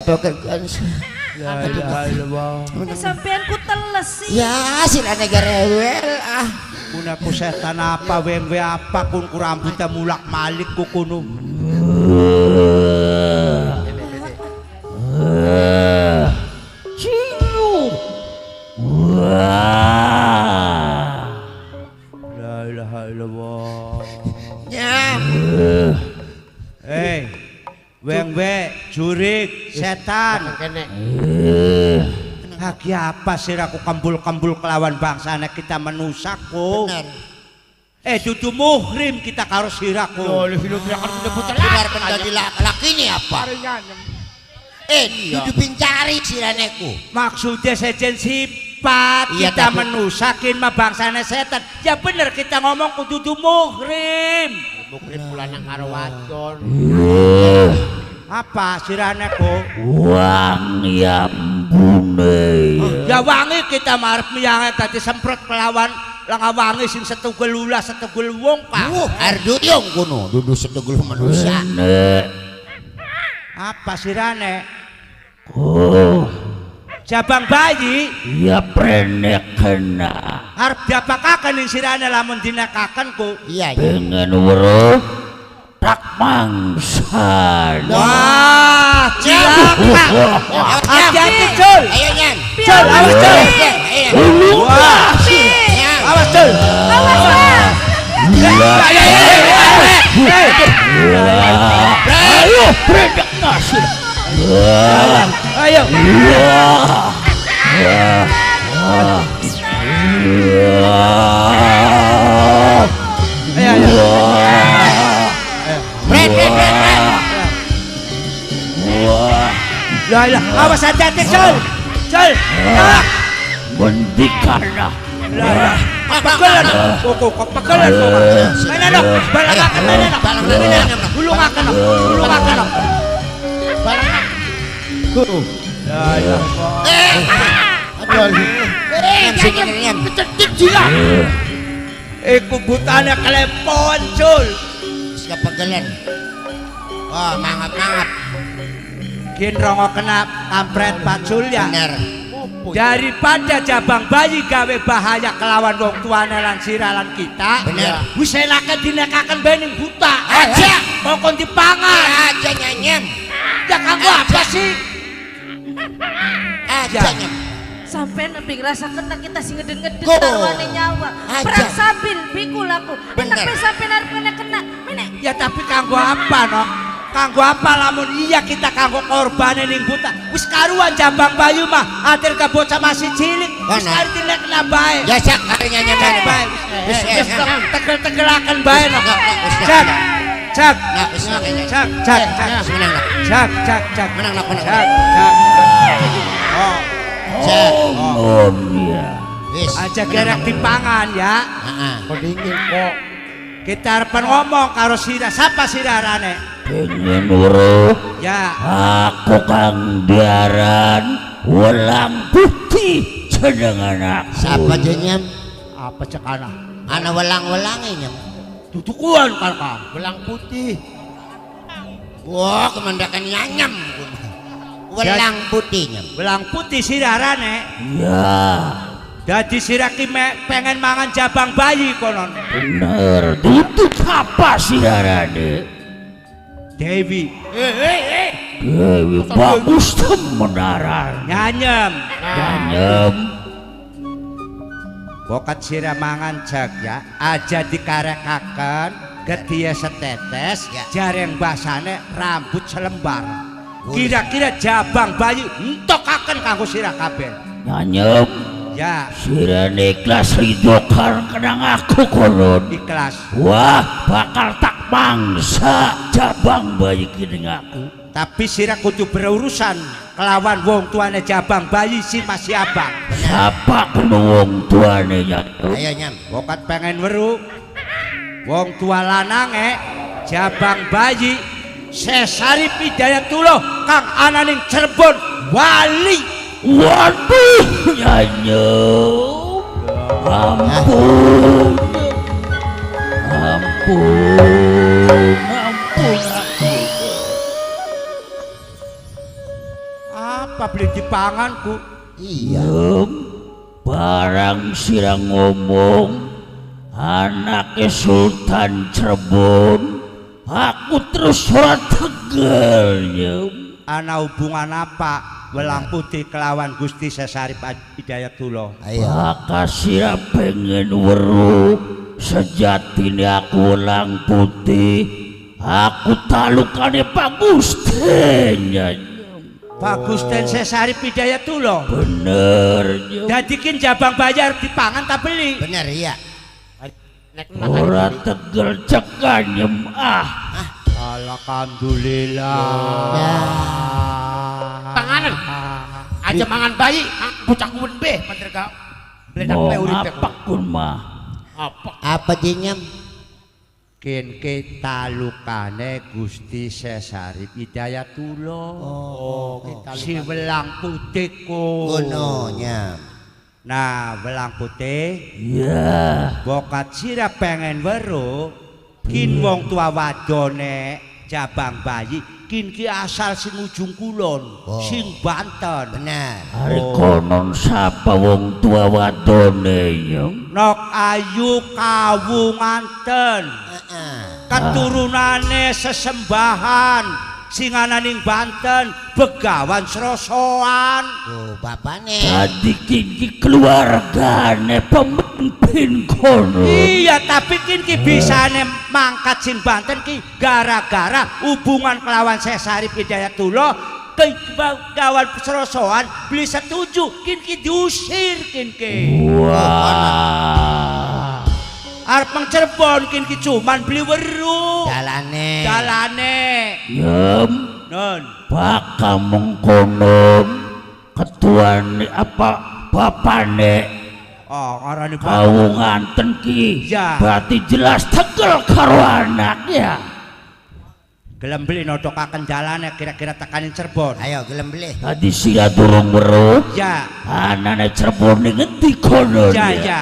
pekerjaan. Sampean ku teles sih. Ya sirane garewel ah. Kuna ku setan apa wengwe apa kun ku rambutnya mulak malik ku kuno. Cilu. La ilaha illallah. Nyam. Wengwe jurik setan. Haki apa sih aku kambul-kambul kelawan bangsana kita menusaku. Benar. Dudu muhrim kita karo siraku. Benar pendadi laki ini apa? Dudu pincari siraneku. Maksudnya sejen sifat iya, kita tapi... menusakin mah bangsana setan. Ya bener kita ngomong ku dudu muhrim. Muhrim pula nang karo wadon. Apa siraneku? Wangi ambune. Ya wangi kita marep miyange dadi semprot kelawan langga wangi sing setugel ulah setugel wong Pak. Ardu yung kuno dudu setugel manusia. Apa sirane? Jabang bayi? Ya prenek kena. Arep diapakaken ning sirane lamun dinekaken ku? Iya. Pengen weruh tak mangsa. Wah, cilaka. Hati-hati Cul. Ayo Nyan. Cul, awas Cul. Wah. Awas Cul. Awas Bang. Ayo predek nasir. Ayo. Lah, awas hati-hati Cul. Cul. Mendikana. Pegelan. Kok pegelan kok. Mana dong? Balangaken mana dong? Balangaken. Bulungaken dong. Bulungaken dong. Balangaken. Ya. Aduh. Nyam. Cedik gila. Iku butane kelepon Cul. Wis kepegelan. Wah, mangap-mangap. Kin rongo kena kampret Pak Cul ya. Bener. Daripada jabang bayi gawe bahaya kelawan wong tuane lan siralan kita. Bener. Wis enake dinekaken bening buta. Aja kok dipangan. Aja Nyam. Ya kanggo apa sih? Aja Nyam. Sampean lebih ngerasa kena kita sing ngeden-ngeden Go. taruhane nyawa. Aja. Perang sabil pikul aku. Bener. Tapi sampean arep kena. Menek. Ya tapi kanggo apa no? Kanggo apa lamun iya kita kanggo korbane ning buta. Wis karuan jambang bayu mah atir ka bocah masih cilik. Wis kari dilekna bae. Ya sak karinya Nyam. Bae. Wis tegel-tegelaken bae no. Cak. Nah, wis kayaknya. Cak. Menang lah. Cak. Menang lah. Cak. Oh. Ya. Wis. Aja gerek dipangan ya. Heeh. Dingin kok. Kita arepan ngomong karo sira, sapa sirarane? Pengen weruh. Ya. Aku Kang Diaran Welang Putih jenengan aku. Siapa aja Nyam? Apa cekana? Ana welang-welange Nyam. Tutukuan Kang. Welang putih. Wah, kemandakan Nyam. Welang putih Nyam. Welang putih sirarane. Ya. Dadi siraki pengen mangan jabang bayi konon. Bener. Itu apa sih Arane? Dewi. Dewi bagus temenaran. Nyanyem. Bokat sira mangan jak ya. Aja dikarekaken, getiya setetes, jareng basane rambut selembar. Kira-kira jabang bayi entokaken kanggo sira kabeh. Nyanyem. Ya. Sirane ikhlas ridho karena kenang aku konon. Ikhlas. Wah, bakal tak mangsa jabang bayi kining aku. Tapi sira kudu berurusan kelawan wong tuane jabang bayi si masih abang. Siapa kuno wong tuane nyatu? Ayo Nyam. Bokat pengen weru wong tua lanange jabang bayi Sesari Pidayatullah kang ananing Cirebon wali. Waduh, nyanyi. Ampun. Apa beli dipanganku? Iya. Barang sirang ngomong anaknya Sultan Cirebon, aku terus ora tegel Nyem. Ana hubungan apa Welang Putih kelawan Gusti Sesarip Hidayatullah? Ayo. Makasih pengen weruh sejatine aku Welang Putih, aku talukane Pak Gusti Nyem. Pak Gusti Sesarip Hidayatullah. Bener Nyem. Dadi kin jabang bayar dipangan tak beli. Bener iya. Ora tegel cekan Nyem Alhamdulillah. Panganan. Aja mangan bayi, bocah kuwen be panter ka. Bledak mau le urip ngapak kun mah. Apa? Apa jinyam? Kin kita lukane Gusti Sesarip Hidayatullah. Si Welang Putih ku. Ngono nyam. Nah, Welang Putih Ya, bokat sira pengen weruh kin wong tua wadone jabang bayi kin ki asal sing ujung kulon, sing Banten. Bener. hari konon sapa wong tua wadone Nyem. Nok Ayu kawunganten. Keturunane sesembahan sing ana ning Banten, Begawan Srosoan. Oh, bapakne. Tadi kiki keluargane pemimpin kono. Iya, tapi kin ki bisane mangkat sing Banten ki gara-gara hubungan kelawan Sesarip Hidayatullah ke Begawan Srosoan beli setuju kin ki diusir kin ki. Wah, Arep nang Cirebon kin ki cuman beli weru. Dalane. Nyem Nun. bakal mengkonon ketuane apa bapane Oh, ngarani kawunganten ki. Ya. Berarti jelas tegel karo anaknya. gelem beli nodokaken dalane kira-kira tekanin Cirebon. Ayo gelem beli. Tadi sira durung weruh Ya. anane Cirebon ning ngendi kono Ya, ya. ya.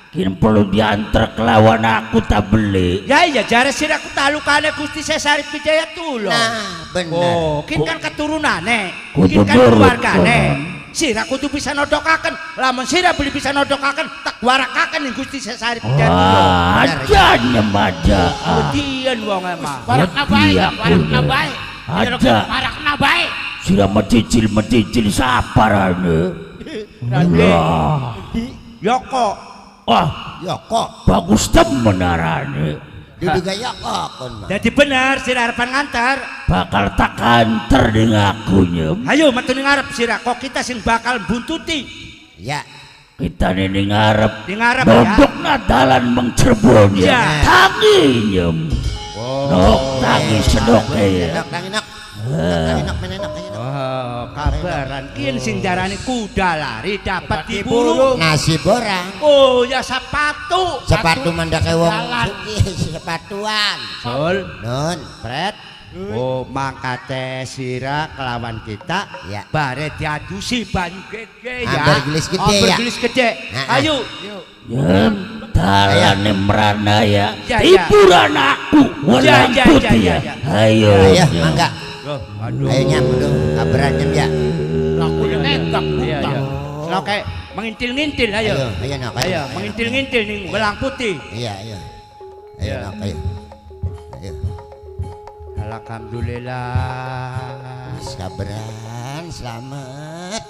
Kini perlu diantar kelawan aku tak beli. Ya iya jare sira ku talukane Gusti Sesarip Hidayatullah. Nah, bener. Oh, kin kan keturunane, Kudu kin kan nurut, keluargane. konon. Sira kudu bisa nodokaken. Lamun sira beli bisa nodokaken, tak warakaken ning Gusti Sesarip Wah, Hidayatullah. aja nyemaja. Kemudian wong emang. Warakna bae, Iya, warakna kudu. bae. Ada. Warakna bae. Sudah mencicil saparane. Lah. Yoko, Wah, Ya kok. bagus temen arane. Dudu gaya kok kon mah. jadi bener sira arepan ngantar. Bakal tak anter dengan aku Nyem. Ayo metu ning ngarep sira kok kita sing bakal buntuti. Ya. Kita nih ngarep. Ning ngarep ya. Dodok dalan Mang Cirebon Ya. ya. Tangi Nyem. Nok tangi sedoke ya. Enak, enak. Enak, enak. Oh, kabaran kin sing darani kuda lari dapat diburu. Nasi borang. Oh, ya sepatu. Sepatu mandake wong Jalan. sugih sepatuan. Sol, Nun. Pret. Oh, mangkate sira kelawan kita. Ya. Bare diadusi banyu gede ya. Amber gelis gede Amber ya. gelis gede. Nah, Ayo. Nyem. Dalane merana ya. Ya, ya. Hiburan aku. Welang Ya, ya, putih ya, ya. ya, Ayo. Ayo, Nyem. mangga. Loh, aduh. Ayo nyam, aduh. Kabaran nyam ya. Aku negak. Iya, iya. Kalau kayak mengintil-ngintil ayo. Ayo, nak. Ayo, mengintil-ngintil ning Welang Putih. Iya, iya. Ayo, Iya. nak, ayo. Ayo. Alhamdulillah. Kabaran selamat.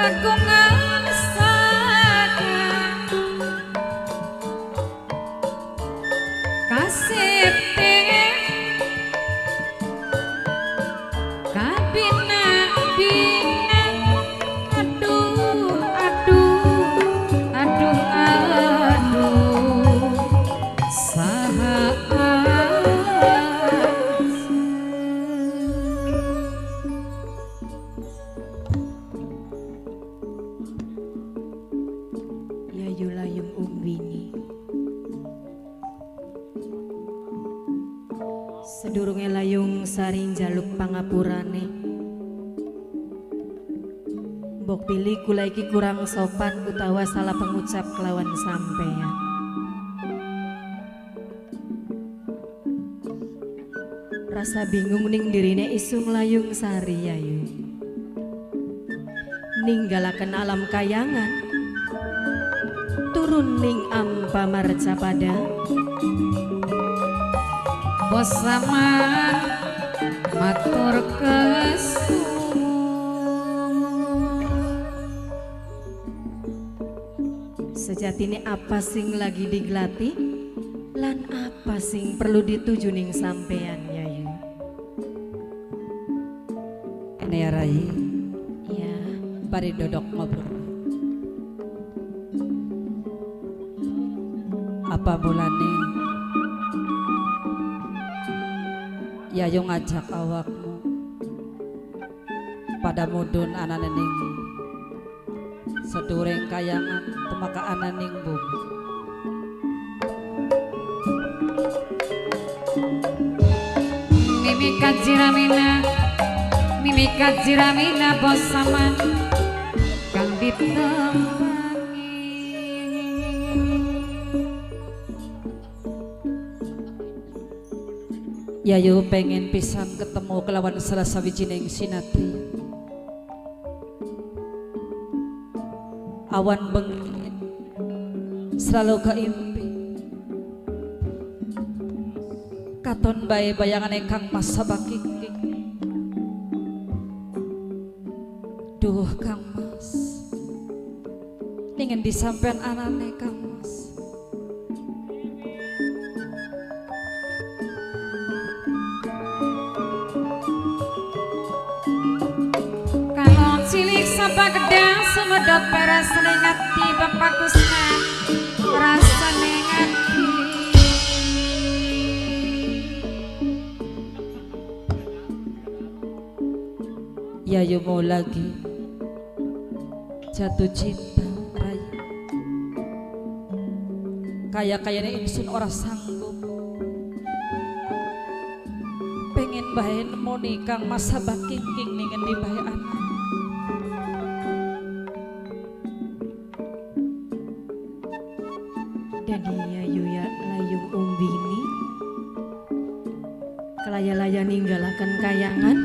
kagungan saka kasepte kabina-bina aduh saha Yayu layung umbini sedurunge layung saring jaluk pangapurane mbok pilih kula iki kurang sopan utawa salah pengucap kelawan sampeyan rasa bingung ning dirine isung layung sari yayu ninggalaken alam kayangan turun ning ampa marcapada bos saman matur sejatine apa sing lagi digelati lan apa sing perlu dituju ning sampean yayu ini ya Rai ya bari dodok ngobrol apa mulane Yayu ngajak awakmu pada mudun ananing sedureng kayangan temaka ananing bumi mimikat jiramina bos saman kang ditembangi Yayu pengen pisan ketemu kelawan salah sawijining sinatri awan bengi selalu kaimpi katon bae bayangane Kang Mas Sabakingking duh Kang Mas ingin disampean anane Kang Mas cilik sabak gedang sumedot peras ngati Bapak Kusna rasane ngati Yayu mau lagi jatuh cinta Raya kaya-kayane ingsun ora sanggup pengen bae nemu nih Kang Mas Sabakingking ning endi bae anak Dadi yayu ya layung umbini kelaya-laya ninggalaken kayangan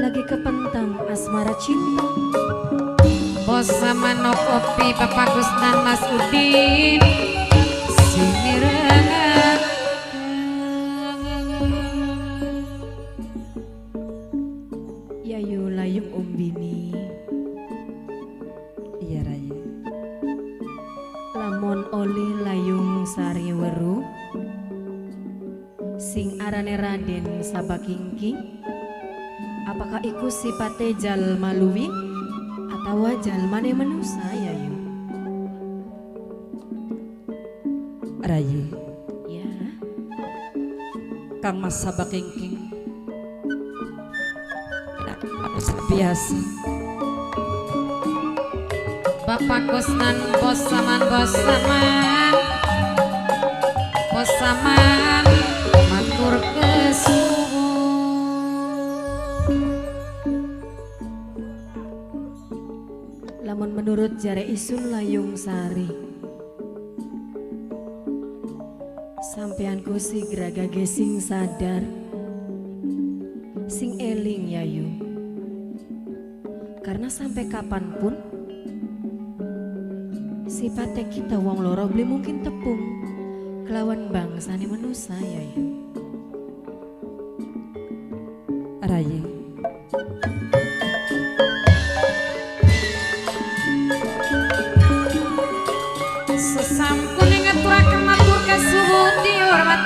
lagi kepentang asmara cinta bos sama no kopi Bapak Gusnan Mas Udin sinirengan yayu layung umbini iya Raya lamun oli layung sari weru sing arane Raden Sabakingking apakah iku sipate jalma luwih atawa jalmane manusa yayu Raya ya Kang Mas Sabakingking biasa Bapak Gusnan bos saman matur kesuwun lamun menurut jare isun layung sari sampeanku si gragage sing sadar sing eling yayu karena sampai kapanpun sifatnya kita wong loro beli mungkin tepung kelawan bangsane manusia yayu Raya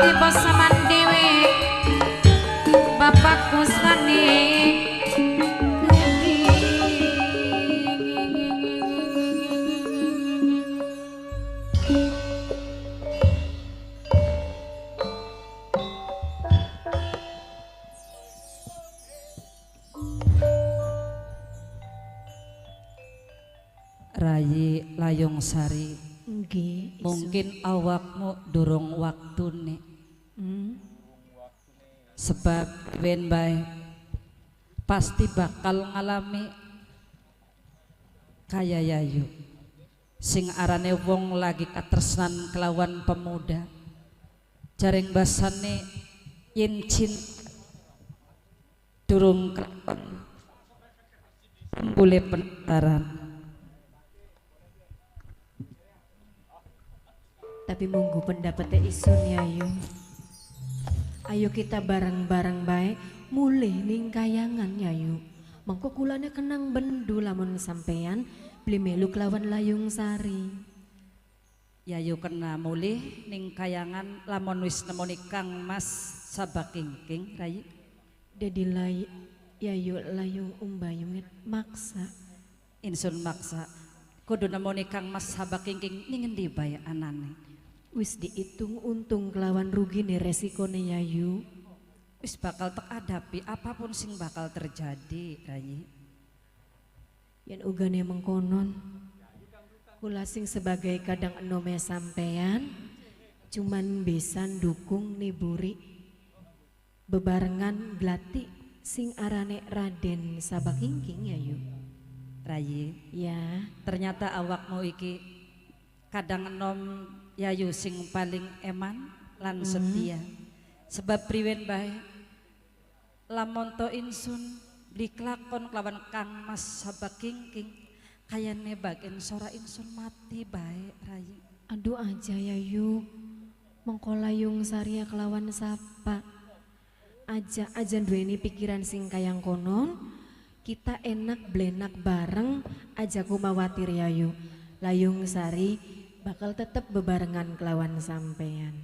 tiba saman dewe Bapak Kusnani Rayi Layung Sari, Nggih. mungkin awakmu durung waktune sebab wen bae pasti bakal ngalami kaya Yayu sing arane wong lagi katresnan kelawan pemuda jaring basane yen durung kelakon boleh pentaran. Tapi monggo pendapatnya isun Yayu. Ayo kita bareng-bareng baik mulih ning kayangan Yayu. Mengko kulane kenang bendu lamun sampean beli melu kelawan Layung Sari. Yayu kena mulih ning kayangan lamun wis nemoni Kang Mas Sabakingking Rayi. Dedi Yayu Layung Umbayung maksa. Insun maksa kudu nemoni Kang Mas Sabakingking ning endi bae anane. Wis dihitung untung kelawan rugi nih resikonya Yayu. Wis bakal tek adapi apapun sing bakal terjadi Rayi. Yang ugane mengkonon kula sing sebagai kadang enome sampean cuman bisa dukung niburi bebarengan glati sing arane Raden Sabakingking Yayu. Rayi, Ya, ternyata awakmu iki kadang enom Yayu sing paling eman lan setia. Sebab priwen bae lamun to insun diklakon kelawan Kang Mas Sabakingking kayane bagian sora insun mati bae Rayi. aduh aja Yayu. Mengko Layung Sari kelawan sapa. Aja duweni pikiran sing kayang konon. Kita enak blenak bareng aja kumawatir Yayu. Layung Sari bakal tetep bebarengan kelawan sampean.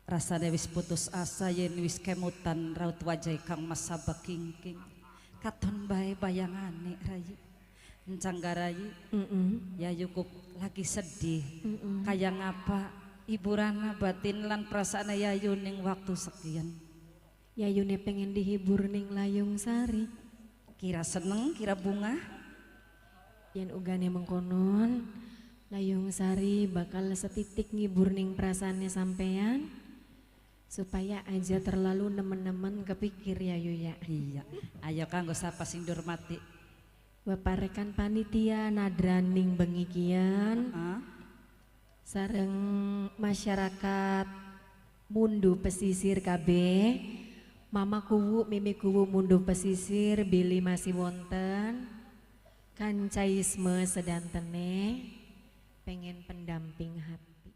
Rasane wis putus asa yen wis kemutan raut wajah Kang Mas Sabakingking. Katon bae bayangane Rayi. Encang Rayi, Yayu kok lagi sedih. Kayak ngapa hiburan batin lan perasaan Yayu ning waktu sekian. Yayune pengen dihibur ning Layung Sari. Kira seneng, kira bunga. Yen ugane mengkonon Layung Sari bakal setitik ngibur ning perasaannya sampean supaya aja terlalu nemen-nemen kepikir Yayu ya. Iya, ayo kanggo sapa sing durmati. Bapak rekan panitia nadraning bengikian sareng masyarakat Mundu Pesisir KB. Mama kuwu, mimi kuwu Mundu Pesisir Billy masih wonten. Kancaisme sedantene pengen pendamping hati.